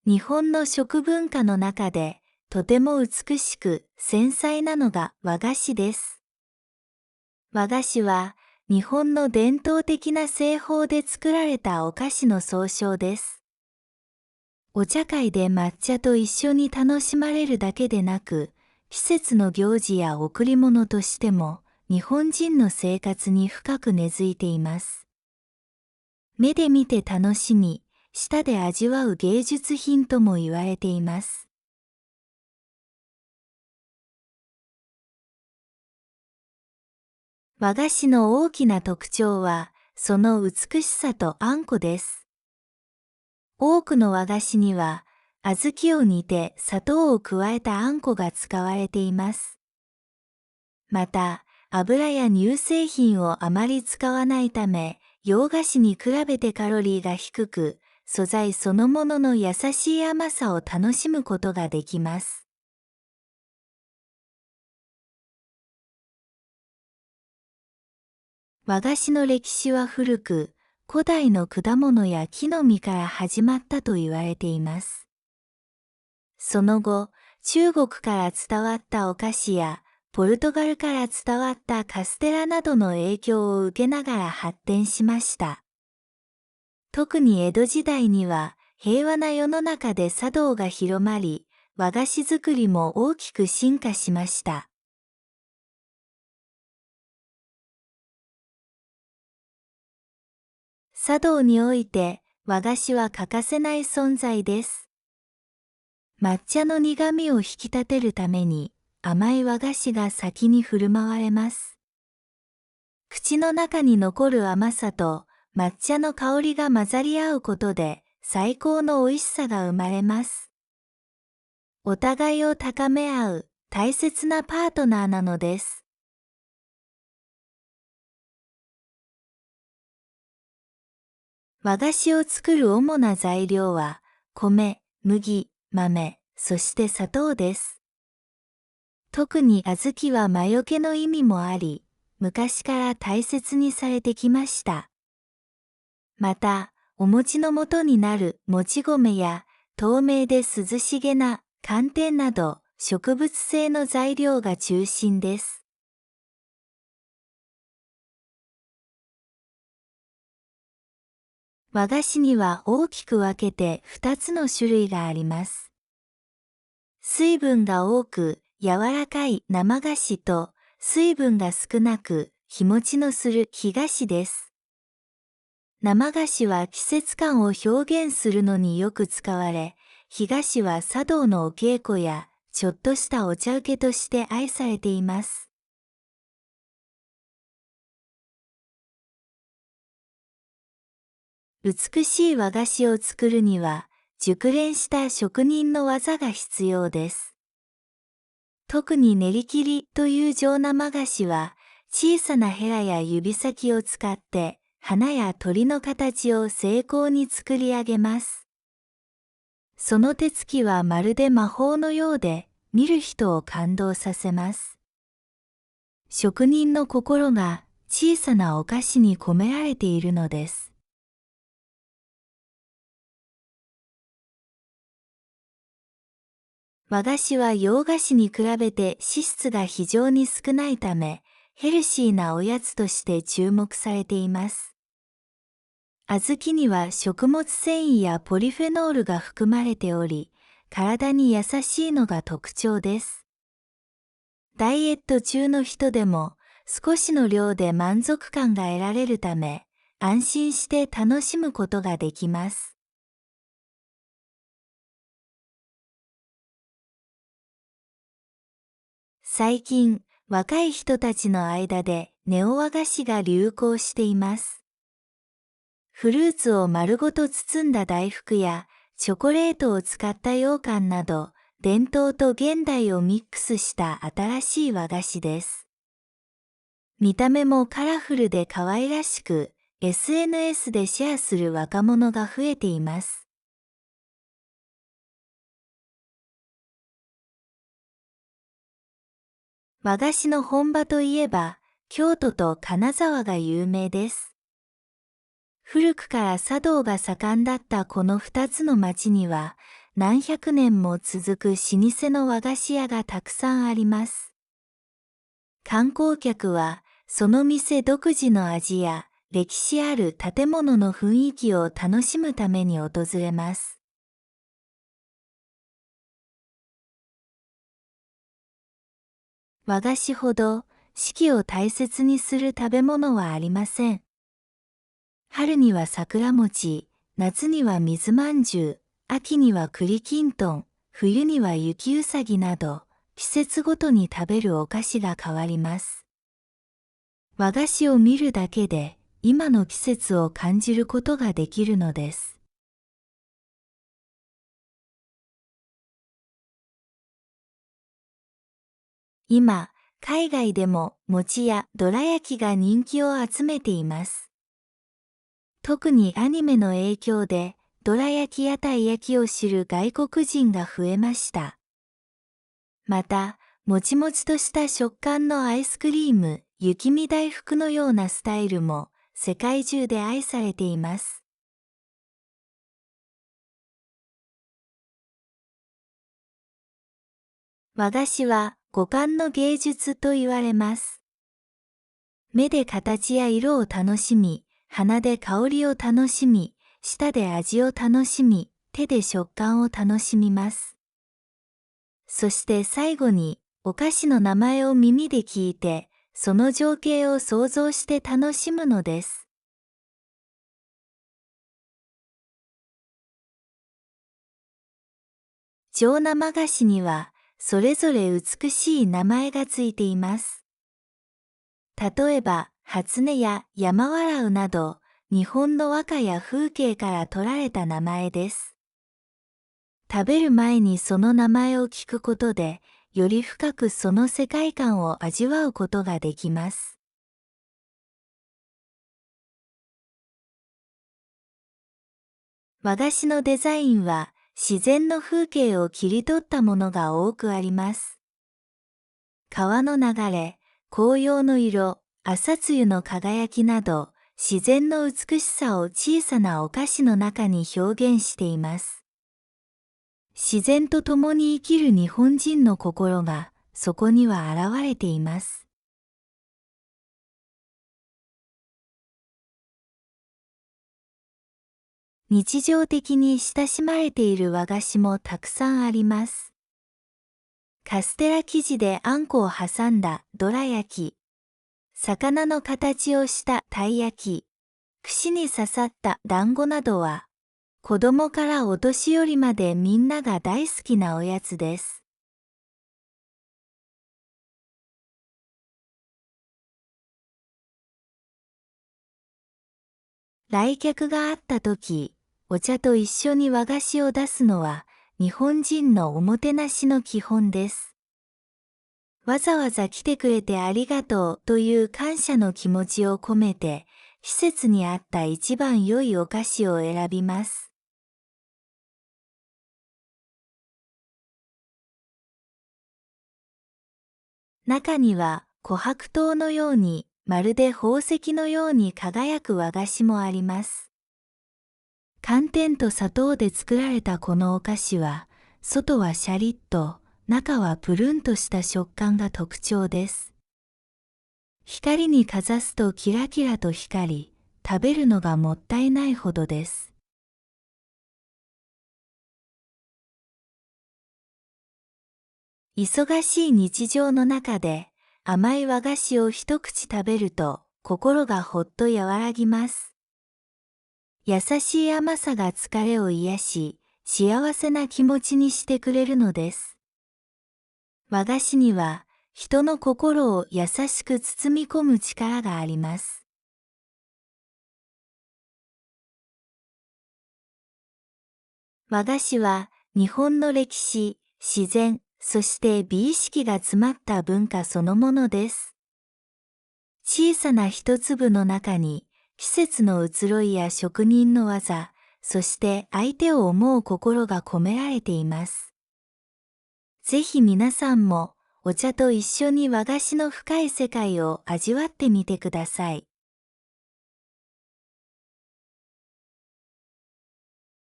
日本の食文化の中でとても美しく繊細なのが和菓子です。和菓子は日本の伝統的な製法で作られたお菓子の総称です。お茶会で抹茶と一緒に楽しまれるだけでなく、季節の行事や贈り物としても日本人の生活に深く根付いています。目で見て楽しみ、舌で味わう芸術品とも言われています。和菓子の大きな特徴は、その美しさとあんこです。多くの和菓子には、小豆を煮て砂糖を加えたあんこが使われています。また、油や乳製品をあまり使わないため、洋菓子に比べてカロリーが低く、素材そのものの優しい甘さを楽しむことができます。和菓子の歴史は古く、古代の果物や木の実から始まったと言われています。その後、中国から伝わったお菓子や、ポルトガルから伝わったカステラなどの影響を受けながら発展しました。特に江戸時代には、平和な世の中で茶道が広まり、和菓子作りも大きく進化しました。茶道において、和菓子は欠かせない存在です。抹茶の苦味を引き立てるために、甘い和菓子が先に振る舞われます。口の中に残る甘さと抹茶の香りが混ざり合うことで、最高の美味しさが生まれます。お互いを高め合う大切なパートナーなのです。和菓子を作る主な材料は、米、麦、豆、そして砂糖です。特に小豆は魔除けの意味もあり、昔から大切にされてきました。また、お餅の元になるもち米や、透明で涼しげな寒天など、植物性の材料が中心です。和菓子には大きく分けて2つの種類があります。水分が多く柔らかい生菓子と水分が少なく日持ちのする干菓子です。生菓子は季節感を表現するのによく使われ、干菓子は茶道のお稽古やちょっとしたお茶受けとして愛されています。美しい和菓子を作るには、熟練した職人の技が必要です。特に練り切りという上生菓子は、小さなヘラや指先を使って、花や鳥の形を精巧に作り上げます。その手つきはまるで魔法のようで、見る人を感動させます。職人の心が小さなお菓子に込められているのです。和菓子は洋菓子に比べて脂質が非常に少ないため、ヘルシーなおやつとして注目されています。小豆には食物繊維やポリフェノールが含まれており、体に優しいのが特徴です。ダイエット中の人でも少しの量で満足感が得られるため、安心して楽しむことができます。最近、若い人たちの間でネオ和菓子が流行しています。フルーツを丸ごと包んだ大福やチョコレートを使った羊羹など、伝統と現代をミックスした新しい和菓子です。見た目もカラフルで可愛らしく、SNS でシェアする若者が増えています。和菓子の本場といえば、京都と金沢が有名です。古くから茶道が盛んだったこの2つの町には、何百年も続く老舗の和菓子屋がたくさんあります。観光客は、その店独自の味や歴史ある建物の雰囲気を楽しむために訪れます。和菓子ほど四季を大切にする食べ物はありません。春には桜餅、夏には水まんじゅう、秋には栗きんとん、冬には雪うさぎなど、季節ごとに食べるお菓子が変わります。和菓子を見るだけで、今の季節を感じることができるのです。今、海外でも餅やどら焼きが人気を集めています。特にアニメの影響で、どら焼きやたい焼きを知る外国人が増えました。また、もちもちとした食感のアイスクリーム、雪見大福のようなスタイルも世界中で愛されています。和菓子は五感の芸術と言われます。目で形や色を楽しみ、鼻で香りを楽しみ、舌で味を楽しみ、手で食感を楽しみます。そして最後に、お菓子の名前を耳で聞いて、その情景を想像して楽しむのです。上生菓子には、それぞれ美しい名前がついています。例えば、初音や山笑うなど、日本の和歌や風景から取られた名前です。食べる前にその名前を聞くことで、より深くその世界観を味わうことができます。和菓子のデザインは、自然の風景を切り取ったものが多くあります。川の流れ、紅葉の色、朝露の輝きなど、自然の美しさを小さなお菓子の中に表現しています。自然と共に生きる日本人の心が、そこには現れています。日常的に親しまれている和菓子もたくさんあります。カステラ生地であんこを挟んだどら焼き、魚の形をしたたい焼き、串に刺さった団子などは、子供からお年寄りまでみんなが大好きなおやつです。来客があった時、お茶と一緒に和菓子を出すのは、日本人のおもてなしの基本です。わざわざ来てくれてありがとうという感謝の気持ちを込めて、季節に合った一番良いお菓子を選びます。中には琥珀糖のように、まるで宝石のように輝く和菓子もあります。寒天と砂糖で作られたこのお菓子は、外はシャリッと、中はプルンとした食感が特徴です。光にかざすとキラキラと光り、食べるのがもったいないほどです。忙しい日常の中で、甘い和菓子を一口食べると、心がほっと和らぎます。優しい甘さが疲れを癒し、幸せな気持ちにしてくれるのです。和菓子には、人の心を優しく包み込む力があります。和菓子は、日本の歴史、自然、そして美意識が詰まった文化そのものです。小さな一粒の中に、季節の移ろいや職人の技、そして相手を思う心が込められています。ぜひ皆さんも、お茶と一緒に和菓子の深い世界を味わってみてください。